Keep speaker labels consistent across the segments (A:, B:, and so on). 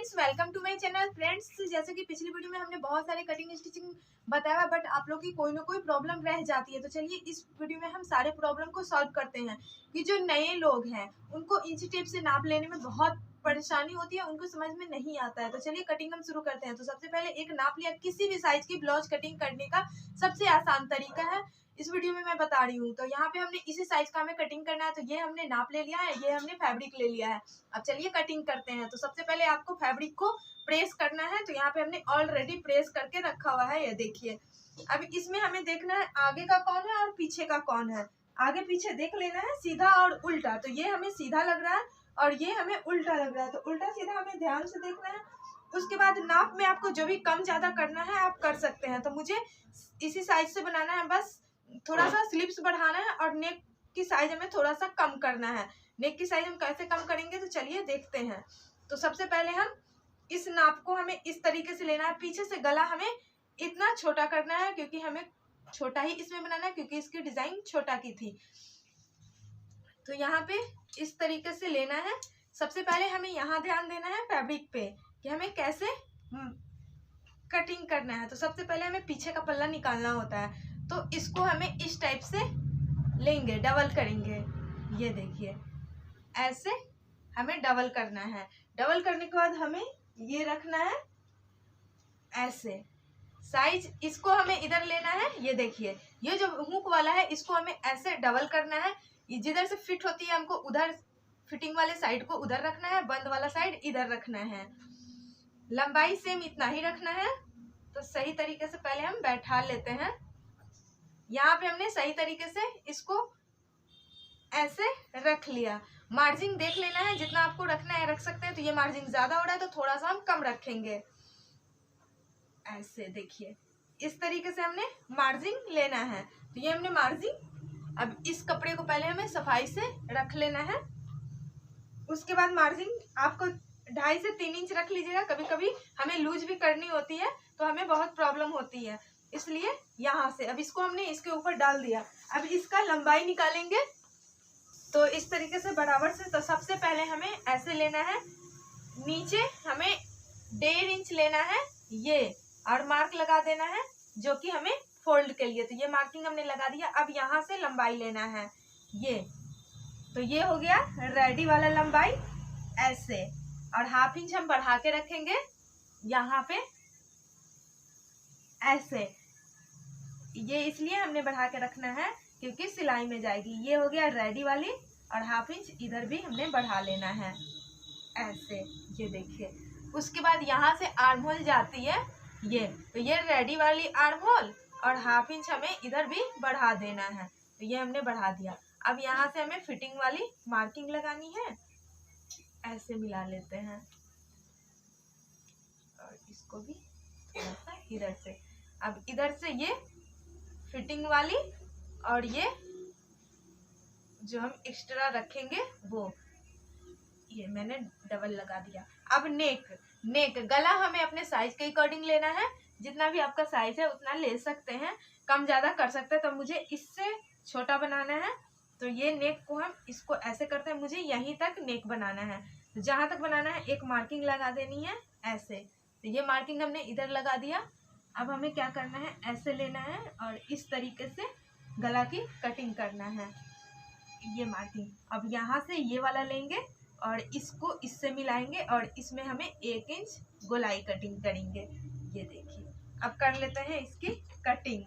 A: Friends, welcome to my channel. Friends, जैसे कि पिछली वीडियो में हमने बहुत सारे कटिंग स्टिचिंग बताया, बट आप लोग की कोई ना कोई प्रॉब्लम रह जाती है। तो चलिए इस वीडियो में हम सारे प्रॉब्लम को सॉल्व करते हैं कि जो नए लोग हैं उनको इंची टेप से नाप लेने में बहुत परेशानी होती है, उनको समझ में नहीं आता है। तो चलिए कटिंग हम शुरू करते हैं। तो सबसे पहले एक नाप लिया। किसी भी साइज की ब्लाउज कटिंग करने का सबसे आसान तरीका है, इस वीडियो में मैं बता रही हूँ। तो यहाँ पे हमने इसी साइज का हमें कटिंग करना है। तो ये हमने नाप ले लिया है, ये हमने फैब्रिक ले लिया है। अब चलिए कटिंग करते हैं। तो सबसे पहले आपको फैब्रिक को प्रेस करना है। तो यहाँ पे हमने ऑलरेडी प्रेस करके रखा हुआ है, ये देखिए। अब इसमें हमें देखना है आगे का कौन है और पीछे का कौन है। आगे पीछे देख लेना है, सीधा और उल्टा। तो ये हमें सीधा लग रहा है और ये हमें उल्टा लग रहा है। तो उल्टा सीधा हमें ध्यान से देखना है। उसके बाद नाप में आपको जो भी कम ज्यादा करना है आप कर सकते हैं। तो मुझे इसी साइज से बनाना है, बस थोड़ा सा स्लीव्स बढ़ाना है और नेक की साइज हमें थोड़ा सा कम करना है। नेक की साइज हम कैसे कम करेंगे तो चलिए देखते हैं। तो सबसे पहले हम इस नाप को हमें इस तरीके से लेना है। पीछे से गला हमें इतना छोटा करना है, क्योंकि हमें छोटा ही इसमें बनाना है, क्योंकि इसकी डिजाइन छोटा की थी। तो यहाँ पे इस तरीके से लेना है। सबसे पहले हमें यहाँ ध्यान देना है फैब्रिक पे कि हमें कैसे कटिंग करना है। तो सबसे पहले हमें पीछे का पल्ला निकालना होता है। तो इसको हमें इस टाइप से लेंगे, डबल करेंगे। ये देखिए, ऐसे हमें डबल करना है। डबल करने के बाद हमें ये रखना है ऐसे। साइज इसको हमें इधर लेना है। ये देखिए, ये जो हुक वाला है इसको हमें ऐसे डबल करना है। जिधर से फिट होती है हमको उधर, फिटिंग वाले साइड को उधर रखना है, बंद वाला साइड इधर रखना है। लंबाई सेम इतना ही रखना है। तो सही तरीके से पहले हम बैठा लेते हैं। यहाँ पे हमने सही तरीके से इसको ऐसे रख लिया। मार्जिन देख लेना है, जितना आपको रखना है रख सकते हैं। तो ये मार्जिन ज्यादा हो रहा है तो थोड़ा सा हम कम रखेंगे। ऐसे देखिए, इस तरीके से हमने मार्जिन लेना है। तो ये हमने मार्जिन, अब इस कपड़े को पहले हमें सफाई से रख लेना है। उसके बाद मार्जिन आपको 2.5 से 3 इंच रख लीजिएगा। कभी कभी हमें लूज भी करनी होती है तो हमें बहुत प्रॉब्लम होती है, इसलिए यहाँ से अब इसको हमने इसके ऊपर डाल दिया। अब इसका लंबाई निकालेंगे। तो इस तरीके से बराबर से। तो सबसे पहले हमें ऐसे लेना है, नीचे हमें 1.5 इंच लेना है ये, और मार्क लगा देना है जो कि हमें फोल्ड के लिए। तो ये मार्किंग हमने लगा दिया। अब यहाँ से लंबाई लेना है ये। तो ये हो गया रेडी वाला लंबाई ऐसे, और 1/2 इंच हम बढ़ा के रखेंगे यहाँ पे ऐसे। ये इसलिए हमने बढ़ा के रखना है क्योंकि सिलाई में जाएगी। ये हो गया रेडी वाली, और 1/2 इंच इधर भी हमने बढ़ा लेना है ऐसे। ये देखिए, उसके बाद यहाँ से आर्म होल जाती है ये। तो ये रेडी वाली आर्म होल, और 1/2 इंच हमें इधर भी बढ़ा देना है। तो ये हमने बढ़ा दिया। अब यहाँ से हमें फिटिंग वाली मार्किंग लगानी है। ऐसे मिला लेते हैं, और इसको भी थोड़ा सा इधर से। अब इधर से ये फिटिंग वाली, और ये जो हम एक्स्ट्रा रखेंगे वो, ये मैंने डबल लगा दिया। अब नेक गला हमें अपने साइज के अकॉर्डिंग लेना है। जितना भी आपका साइज है उतना ले सकते हैं, कम ज्यादा कर सकते हैं। तो मुझे इससे छोटा बनाना है, तो ये नेक को हम इसको ऐसे करते हैं। मुझे यहीं तक नेक बनाना है। तो जहां तक बनाना है एक मार्किंग लगा देनी है ऐसे। तो ये मार्किंग हमने इधर लगा दिया। अब हमें क्या करना है, ऐसे लेना है और इस तरीके से गला की कटिंग करना है। ये मार्किंग, अब यहाँ से ये वाला लेंगे और इसको इससे मिलाएंगे, और इसमें हमें 1 इंच गोलाई कटिंग करेंगे। ये देखिए, अब कर लेते हैं इसकी कटिंग।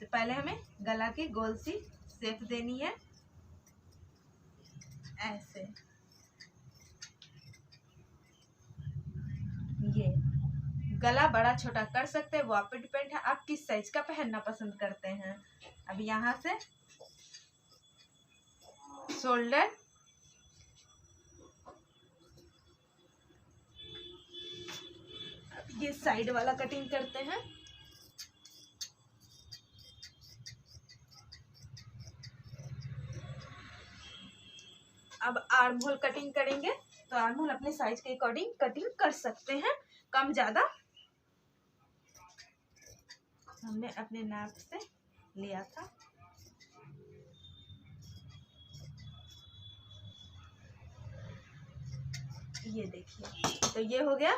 A: तो पहले हमें गला की गोल सी शेप देनी है ऐसे। ये गला बड़ा छोटा कर सकते हैं, वो आप पे डिपेंड है आप किस साइज का पहनना पसंद करते हैं। अब यहाँ से शोल्डर, ये साइड वाला कटिंग करते हैं। अब आर्म होल कटिंग करेंगे। तो आर्म होल अपने साइज के अकॉर्डिंग कटिंग कर सकते हैं, कम ज्यादा। हमने अपने नाप से लिया था। ये देखिए, तो ये हो गया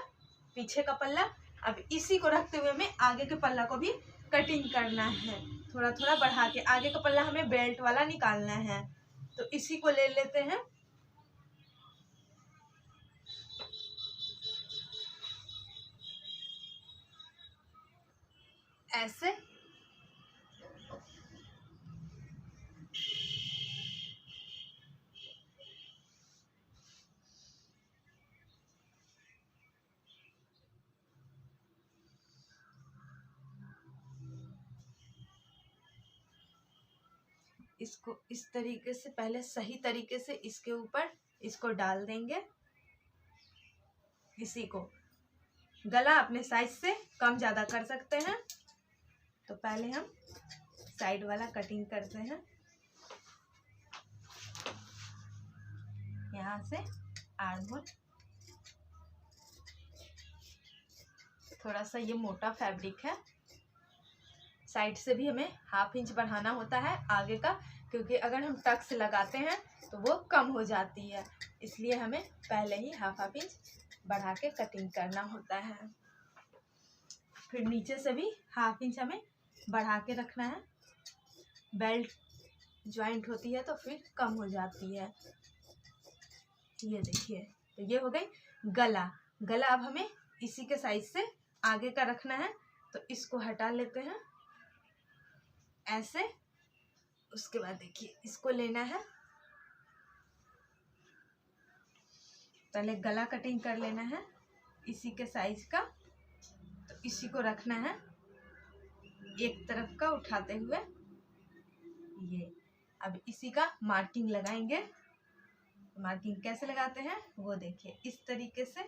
A: पीछे का पल्ला। अब इसी को रखते हुए हमें आगे के पल्ला को भी कटिंग करना है, थोड़ा थोड़ा बढ़ा के। आगे का पल्ला हमें बेल्ट वाला निकालना है, तो इसी को ले लेते हैं। ऐसे इसको इस तरीके से, पहले सही तरीके से इसके ऊपर इसको डाल देंगे। इसी को गला अपने साइज से कम ज़्यादा कर सकते हैं। तो पहले हम साइड वाला कटिंग करते हैं। यहाँ से आर्म होल, थोड़ा सा ये मोटा फैब्रिक है, साइड से भी हमें 1/2 इंच बढ़ाना होता है आगे का, क्योंकि अगर हम टक्स लगाते हैं तो वो कम हो जाती है, इसलिए हमें पहले ही 1/2 इंच बढ़ा के कटिंग करना होता है। फिर नीचे से भी 1/2 इंच हमें बढ़ा के रखना है। बेल्ट जॉइंट होती है तो फिर कम हो जाती है। ये देखिए, तो ये हो गई गला। गला अब हमें इसी के साइज से आगे का रखना है, तो इसको हटा लेते हैं ऐसे। उसके बाद देखिए इसको लेना है, पहले गला कटिंग कर लेना है इसी के साइज का। तो इसी को रखना है एक तरफ का उठाते हुए। ये अब इसी का मार्किंग लगाएंगे। मार्किंग कैसे लगाते हैं वो देखिए, इस तरीके से।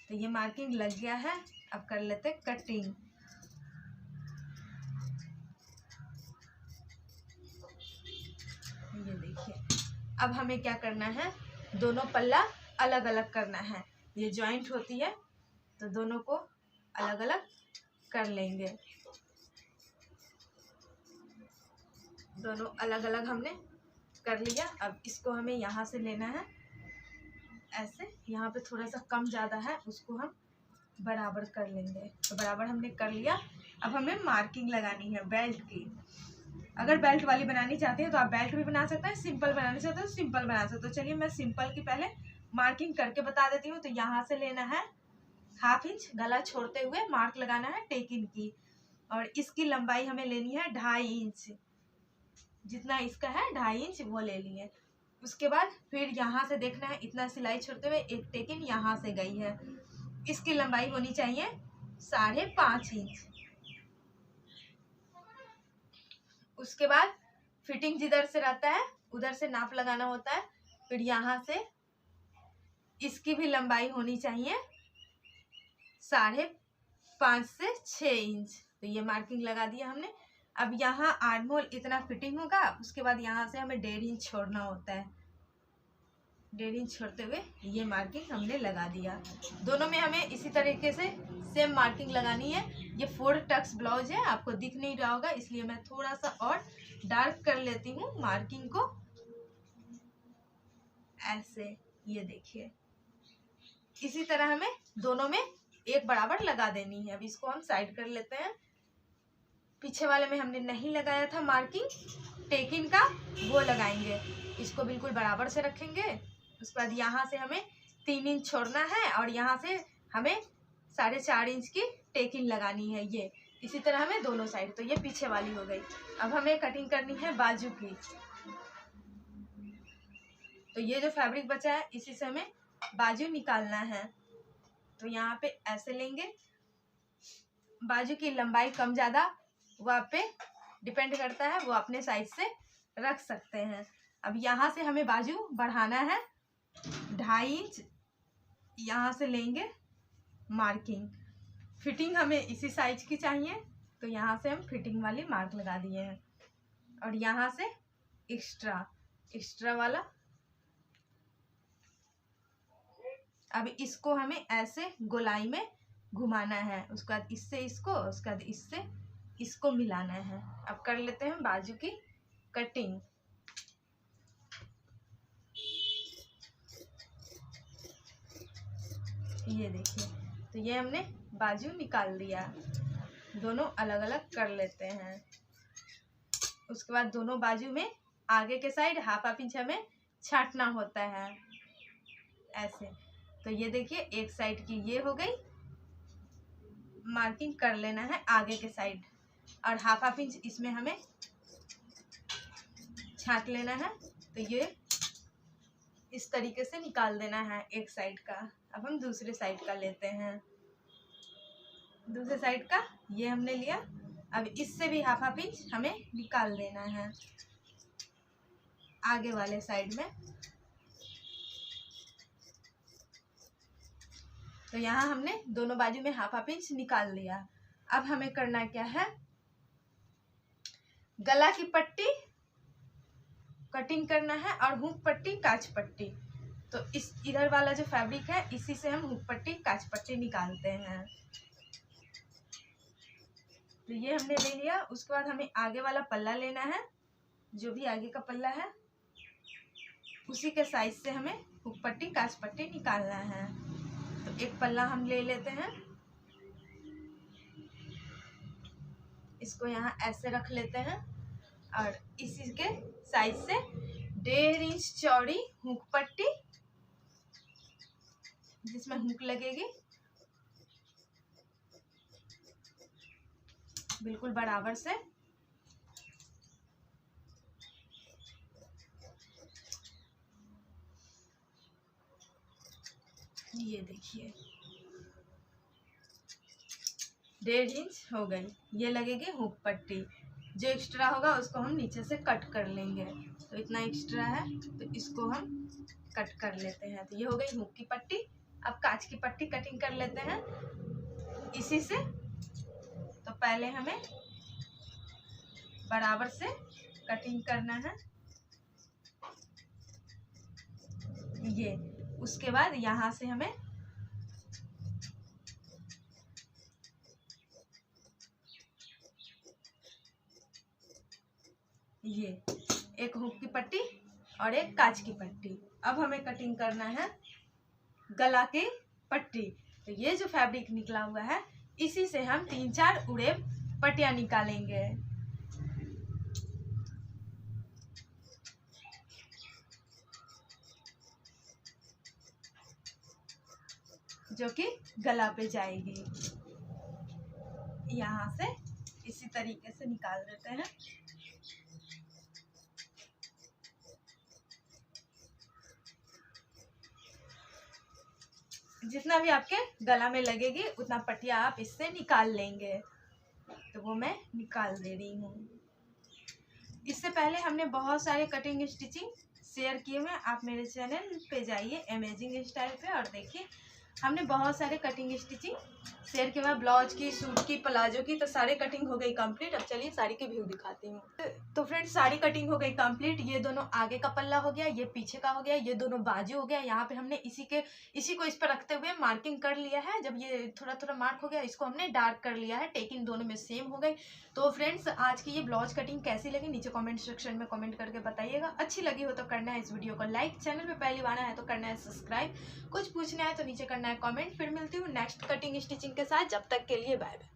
A: तो ये मार्किंग लग गया है, अब कर लेते कटिंग। ये देखिए, अब हमें क्या करना है, दोनों पल्ला अलग अलग करना है। ये जॉइंट होती है तो दोनों को अलग अलग कर लेंगे। दोनों अलग अलग हमने कर लिया। अब इसको हमें यहाँ से लेना है ऐसे। यहाँ पे थोड़ा सा कम ज़्यादा है, उसको हम बराबर कर लेंगे। तो बराबर हमने कर लिया। अब हमें मार्किंग लगानी है बेल्ट की। अगर बेल्ट वाली बनानी चाहते हैं तो आप बेल्ट भी बना सकते हैं, सिंपल बनाना चाहते हो तो सिंपल बना सकते हो। चलिए मैं सिंपल की पहले मार्किंग करके बता देती हूँ। तो यहाँ से लेना है 1/2 इंच, गला छोड़ते हुए मार्क लगाना है टेकिन की, और इसकी लंबाई हमें लेनी है 2.5 इंच। जितना इसका है 2.5 इंच वो ले लिए। उसके बाद फिर यहाँ से देखना है, इतना सिलाई छोड़ते हुए एक टेकिन यहाँ से गई है, इसकी लंबाई होनी चाहिए 5.5 इंच। उसके बाद फिटिंग जिधर से रहता है उधर से नाप लगाना होता है। फिर यहाँ से इसकी भी लंबाई होनी चाहिए 5.5 से 6 इंच। तो ये मार्किंग लगा दिया हमने। अब यहाँ आर्म होल इतना फिटिंग होगा। उसके बाद यहाँ से हमें 1.5 इंच छोड़ना होता है। 1.5 इंच छोड़ते हुए ये मार्किंग हमने लगा दिया। दोनों में हमें इसी तरीके से सेम मार्किंग लगानी है। ये 4 टक्स ब्लाउज है, आपको दिख नहीं रहा होगा, इसलिए मैं थोड़ा सा और डार्क कर लेती हूँ मार्किंग को ऐसे। ये देखिए, इसी तरह हमें दोनों में एक बराबर लगा देनी है। अब इसको हम साइड कर लेते हैं। पीछे वाले में हमने नहीं लगाया था मार्किंग टेकिन का, वो लगाएंगे। इसको बिल्कुल बराबर से रखेंगे। उसके बाद यहाँ से हमें 3 इंच छोड़ना है और यहाँ से हमें 4.5 इंच की टेकिन लगानी है। ये इसी तरह हमें दोनों साइड। तो ये पीछे वाली हो गई। अब हमें कटिंग करनी है बाजू की। तो ये जो फैब्रिक बचा है इसी से हमें बाजू निकालना है। तो यहाँ पे ऐसे लेंगे। बाजू की लंबाई कम ज़्यादा वो आप पे डिपेंड करता है, वो अपने साइज से रख सकते हैं। अब यहाँ से हमें बाजू बढ़ाना है 2.5 इंच। यहाँ से लेंगे मार्किंग। फिटिंग हमें इसी साइज की चाहिए, तो यहाँ से हम फिटिंग वाली मार्क लगा दिए हैं। और यहाँ से एक्स्ट्रा वाला। अब इसको हमें ऐसे गोलाई में घुमाना है। उसके बाद इससे इसको, उसके बाद इससे इसको मिलाना है। अब कर लेते हैं बाजू की कटिंग। ये देखिए, तो ये हमने बाजू निकाल दिया। दोनों अलग अलग कर लेते हैं। उसके बाद दोनों बाजू में आगे के साइड हाफ इंच हमें छांटना होता है ऐसे। तो ये देखिए, एक साइड की ये हो गई, मार्किंग कर लेना है आगे के साइड, और हाफ इंच इसमें हमें छांट लेना है। तो ये इस तरीके से निकाल देना है एक साइड का। अब हम दूसरे साइड का लेते हैं। दूसरे साइड का ये हमने लिया। अब इससे भी हाफ इंच हमें निकाल देना है आगे वाले साइड में। तो यहाँ हमने दोनों बाजू में हाफ इंच निकाल लिया। अब हमें करना क्या है, गला की पट्टी कटिंग करना है और हुक पट्टी काज पट्टी। तो इस इधर वाला जो फैब्रिक है इसी से हम हुक पट्टी काज पट्टी निकालते हैं। तो ये हमने ले लिया। उसके बाद हमें आगे वाला पल्ला लेना है, जो भी आगे का पल्ला है उसी के साइज से हमें हुक पट्टी काज पट्टी निकालना है। तो एक पल्ला हम ले लेते हैं, इसको यहाँ ऐसे रख लेते हैं और इसी के साइज से 1.5 इंच चौड़ी हुक पट्टी, जिसमें हुक लगेगी बिल्कुल बराबर से। ये देखिए 1.5 इंच हो गई। ये लगेगी हुक पट्टी। जो एक्स्ट्रा होगा उसको हम नीचे से कट कर लेंगे। तो इतना एक्स्ट्रा है तो इसको हम कट कर लेते हैं। तो ये हो गई हुक की पट्टी। अब काज की पट्टी कटिंग कर लेते हैं इसी से। तो पहले हमें बराबर से कटिंग करना है ये। उसके बाद यहाँ से हमें ये एक हुक की पट्टी और एक काज की पट्टी। अब हमें कटिंग करना है गला की पट्टी। तो ये जो फैब्रिक निकला हुआ है इसी से हम 3-4 उड़े पट्टियां निकालेंगे, जो कि गला पे जाएगी। यहाँ से इसी तरीके से निकाल देते हैं। जितना भी आपके गला में लगेगी उतना पट्टियाँ आप इससे निकाल लेंगे। तो वो मैं निकाल दे रही हूँ। इससे पहले हमने बहुत सारे कटिंग स्टिचिंग शेयर किए हुए। आप मेरे चैनल पे जाइए अमेजिंग स्टाइल पे और देखिए, हमने बहुत सारे कटिंग स्टिचिंग शेयर किए हुए, ब्लाउज की, सूट की, प्लाजो की। तो सारी कटिंग हो गई कंप्लीट। अब चलिए साड़ी की व्यू दिखाती हूँ। तो फ्रेंड्स सारी कटिंग हो गई कंप्लीट। ये दोनों आगे का पल्ला हो गया, ये पीछे का हो गया, ये दोनों बाजू हो गया। यहाँ पे हमने इसी को इस पर रखते हुए मार्किंग कर लिया है। जब ये थोड़ा थोड़ा मार्क हो गया इसको हमने डार्क कर लिया है। टेकिंग दोनों में सेम हो गई। तो फ्रेंड्स आज की ये ब्लाउज कटिंग कैसी लगी नीचे कमेंट सेक्शन में कमेंट करके बताइएगा। अच्छी लगी हो तो करना है इस वीडियो को लाइक, चैनल पे पहली बार आना है तो करना है सब्सक्राइब, कुछ पूछना है तो नीचे करना है कमेंट। फिर मिलती हूँ नेक्स्ट कटिंग स्टिचिंग के साथ। जब तक के लिए बाय बाय।